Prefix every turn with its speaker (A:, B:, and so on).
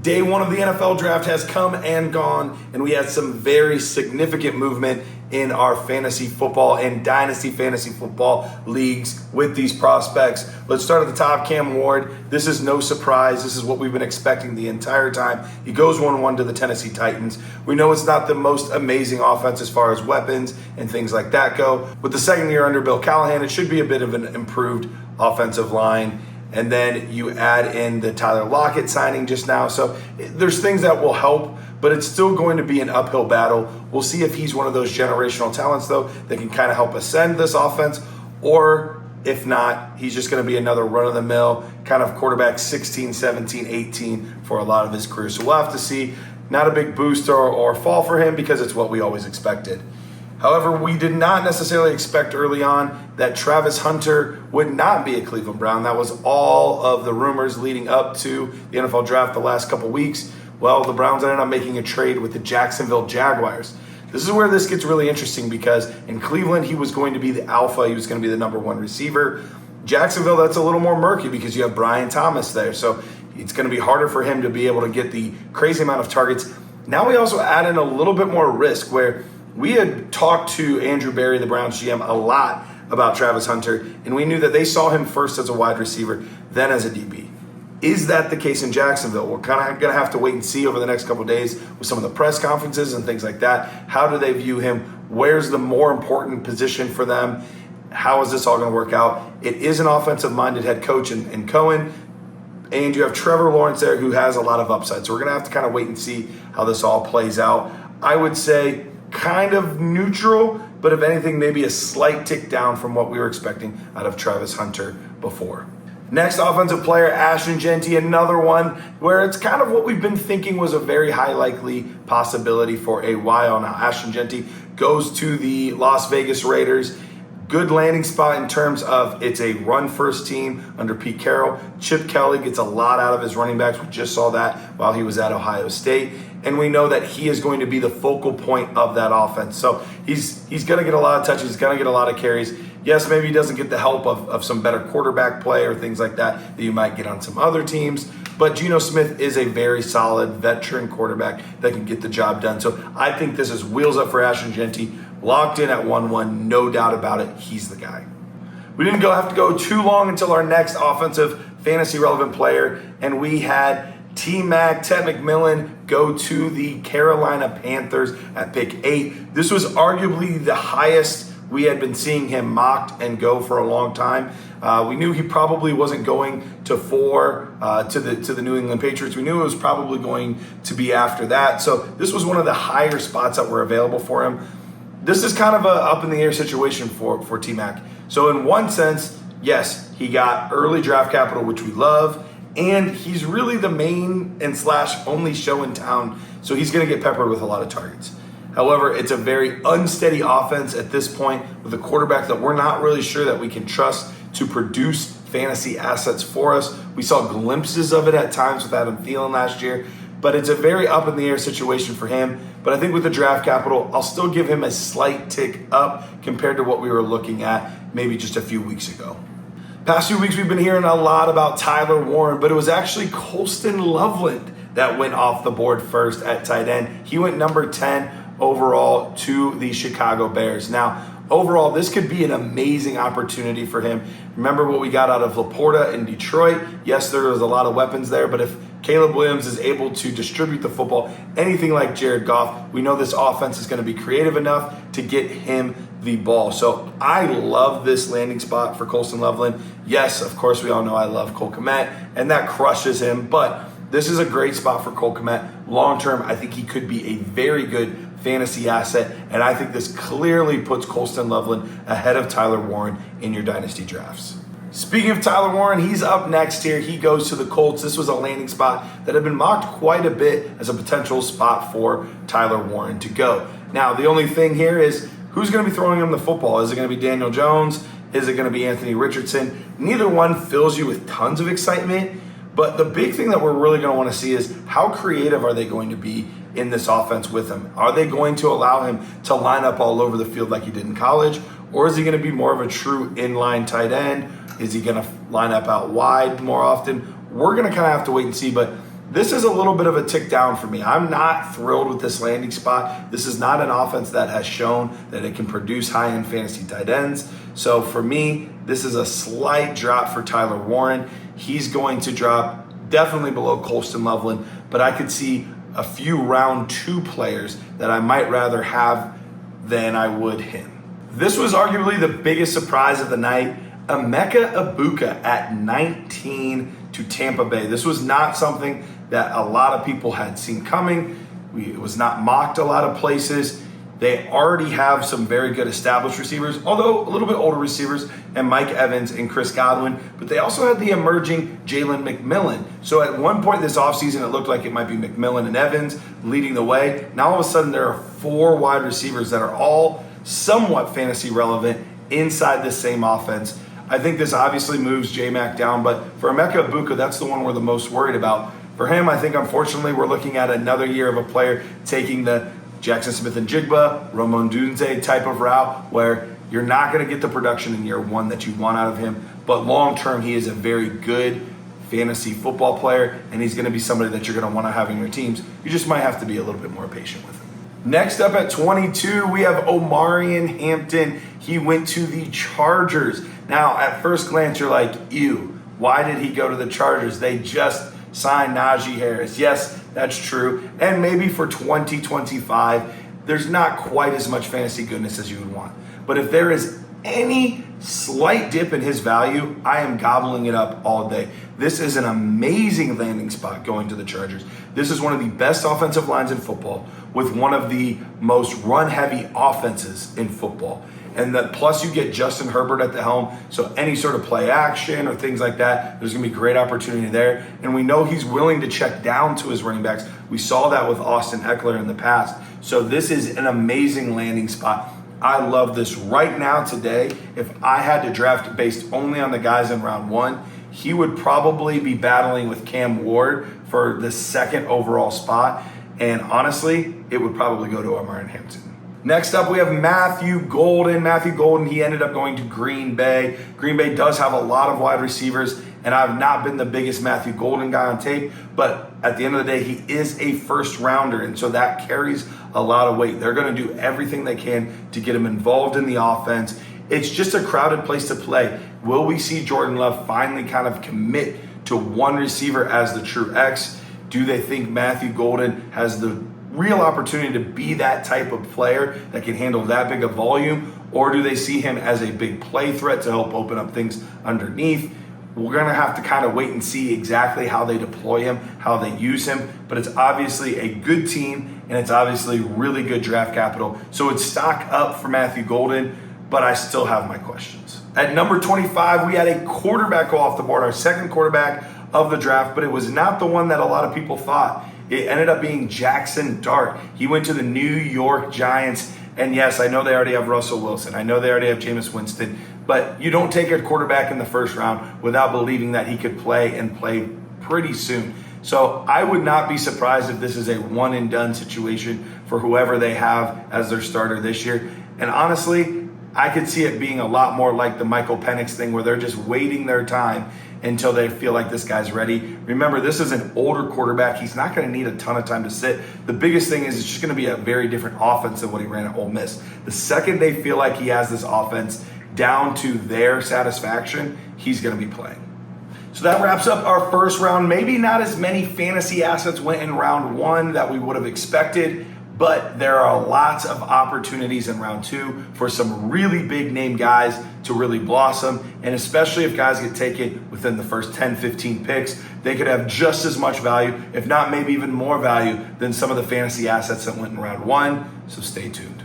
A: Day one of the NFL draft has come and gone, and we had some very significant movement in our fantasy football and dynasty fantasy football leagues with these prospects. Let's start at the top. Cam Ward. This is no surprise. This is what we've been expecting the entire time. He goes 1-1 to the Tennessee Titans. We know it's not the most amazing offense as far as weapons and things like that go. With the second year under Bill Callahan, it should be a bit of an improved offensive line. And then you add in the Tyler Lockett signing just now. So there's things that will help, but it's still going to be an uphill battle. We'll see if he's one of those generational talents, though, that can kind of help ascend this offense. Or if not, he's just going to be another run-of-the-mill kind of quarterback 16, 17, 18 for a lot of his career. So we'll have to see. Not a big boost or fall for him because it's what we always expected. However, we did not necessarily expect early on that Travis Hunter would not be a Cleveland Brown. That was all of the rumors leading up to the NFL draft the last couple weeks. Well, the Browns ended up making a trade with the Jacksonville Jaguars. This is where this gets really interesting because in Cleveland, he was going to be the alpha. He was going to be the number one receiver. Jacksonville, that's a little more murky because you have Brian Thomas there. So it's going to be harder for him to be able to get the crazy amount of targets. Now we also add in a little bit more risk where we had talked to Andrew Berry, the Browns GM, a lot about Travis Hunter, and we knew that they saw him first as a wide receiver, then as a DB. Is that the case in Jacksonville? We're kind of going to have to wait and see over the next couple of days with some of the press conferences and things like that. How do they view him? Where's the more important position for them? How is this all going to work out? It is an offensive-minded head coach in Cohen, and you have Trevor Lawrence there who has a lot of upside. So we're going to have to kind of wait and see how this all plays out. I would say kind of neutral, but if anything, maybe a slight tick down from what we were expecting out of Travis Hunter before. Next offensive player, Ashton Jeanty, another one where it's kind of what we've been thinking was a very high likely possibility for a while now. Ashton Jeanty goes to the Las Vegas Raiders. Good landing spot in terms of it's a run-first team under Pete Carroll. Chip Kelly gets a lot out of his running backs. We just saw that while he was at Ohio State. And we know that he is going to be the focal point of that offense. So he's going to get a lot of touches. He's going to get a lot of carries. Yes, maybe he doesn't get the help of some better quarterback play or things like that you might get on some other teams. But Geno Smith is a very solid veteran quarterback that can get the job done. So I think this is wheels up for Ashton Jeanty. Locked in at 1-1, no doubt about it. He's the guy. We didn't have to go too long until our next offensive fantasy relevant player, and we had Tetairoa McMillan go to the Carolina Panthers at pick 8. This was arguably the highest we had been seeing him mocked and go for a long time. We knew he probably wasn't going to 4 to the New England Patriots. We knew it was probably going to be after that. So this was one of the higher spots that were available for him. This is kind of a up in the air situation for T-Mac. So in one sense, yes, he got early draft capital, which we love, and he's really the main and / only show in town, so he's going to get peppered with a lot of targets. However, it's a very unsteady offense at this point with a quarterback that we're not really sure that we can trust to produce fantasy assets for us. We saw glimpses of it at times with Adam Thielen last year, but it's a very up in the air situation for him. But I think with the draft capital, I'll still give him a slight tick up compared to what we were looking at maybe just a few weeks ago. Past few weeks, we've been hearing a lot about Tyler Warren, but it was actually Colston Loveland that went off the board first at tight end. He went number 10 overall to the Chicago Bears. Now, overall, this could be an amazing opportunity for him. Remember what we got out of Laporta in Detroit? Yes, there was a lot of weapons there, but if Caleb Williams is able to distribute the football, anything like Jared Goff, we know this offense is going to be creative enough to get him the ball. So I love this landing spot for Colston Loveland. Yes, of course, we all know I love Cole Kmet, and that crushes him, but this is a great spot for Cole Kmet. Long term, I think he could be a very good fantasy asset, and I think this clearly puts Colston Loveland ahead of Tyler Warren in your dynasty drafts. Speaking of Tyler Warren, he's up next here. He goes to the Colts. This was a landing spot that had been mocked quite a bit as a potential spot for Tyler Warren to go. Now, the only thing here is who's going to be throwing him the football? Is it going to be Daniel Jones? Is it going to be Anthony Richardson? Neither one fills you with tons of excitement, but the big thing that we're really going to want to see is how creative are they going to be in this offense with him? Are they going to allow him to line up all over the field like he did in college? Or is he going to be more of a true inline tight end? Is he going to line up out wide more often? We're going to kind of have to wait and see, but This is a little bit of a tick down for me. I'm not thrilled with this landing spot. This is not an offense that has shown that it can produce high-end fantasy tight ends. So for me, this is a slight drop for Tyler Warren. He's going to drop definitely below Colston Loveland, but I could see a few round 2 players that I might rather have than I would him. This was arguably the biggest surprise of the night. Emeka Egbuka at 19 to Tampa Bay. This was not something that a lot of people had seen coming. It was not mocked a lot of places. They already have some very good established receivers, although a little bit older receivers, and Mike Evans and Chris Godwin, but they also had the emerging Jaxson McMillan. So at one point this offseason, it looked like it might be McMillan and Evans leading the way. Now all of a sudden there are 4 wide receivers that are all somewhat fantasy relevant inside this same offense. I think this obviously moves J-Mac down, but for Emeka Egbuka, that's the one we're the most worried about. For him, I think unfortunately we're looking at another year of a player taking the Jaxson Smith-Njigba, Ramon Dunze type of route where you're not going to get the production in year 1 that you want out of him, but long term he is a very good fantasy football player, and he's going to be somebody that you're going to want to have in your teams. You just might have to be a little bit more patient with him. Next up at 22, we have Omarion Hampton. He went to the Chargers. Now, at first glance, you're like, ew, why did he go to the Chargers? They just signed Najee Harris. Yes, that's true. And maybe for 2025, there's not quite as much fantasy goodness as you would want. But if there is any slight dip in his value, I am gobbling it up all day. This is an amazing landing spot going to the Chargers. This is one of the best offensive lines in football with one of the most run-heavy offenses in football. And that plus you get Justin Herbert at the helm, so any sort of play action or things like that, there's going to be great opportunity there. And we know he's willing to check down to his running backs. We saw that with Austin Eckler in the past. So this is an amazing landing spot. I love this right now today. If I had to draft based only on the guys in round 1, he would probably be battling with Cam Ward for the 2nd overall spot. And honestly, it would probably go to Omarion Hampton. Next up, we have Matthew Golden. Matthew Golden, he ended up going to Green Bay. Green Bay does have a lot of wide receivers, and I've not been the biggest Matthew Golden guy on tape, but at the end of the day, he is a first rounder, and so that carries a lot of weight. They're going to do everything they can to get him involved in the offense. It's just a crowded place to play. Will we see Jordan Love finally kind of commit to one receiver as the true X? Do they think Matthew Golden has the real opportunity to be that type of player that can handle that big a volume, or do they see him as a big play threat to help open up things underneath? We're going to have to kind of wait and see exactly how they deploy him, how they use him, but it's obviously a good team, and it's obviously really good draft capital. So it's stock up for Matthew Golden, but I still have my questions. At number 25, we had a quarterback go off the board, our 2nd quarterback of the draft, but it was not the one that a lot of people thought. It ended up being Jaxson Dart. He went to the New York Giants. And yes, I know they already have Russell Wilson. I know they already have Jameis Winston. But you don't take a quarterback in the 1st round without believing that he could play and play pretty soon. So I would not be surprised if this is a one-and-done situation for whoever they have as their starter this year. And honestly, I could see it being a lot more like the Michael Penix thing where they're just waiting their time until they feel like this guy's ready. Remember, this is an older quarterback. He's not going to need a ton of time to sit. The biggest thing is it's just going to be a very different offense than what he ran at Ole Miss. The second they feel like he has this offense down to their satisfaction, he's going to be playing. So that wraps up our 1st round. Maybe not as many fantasy assets went in round 1 that we would have expected, but there are lots of opportunities in round 2 for some really big name guys to really blossom. And especially if guys get taken within the first 10, 15 picks, they could have just as much value, if not maybe even more value than some of the fantasy assets that went in round 1. So stay tuned.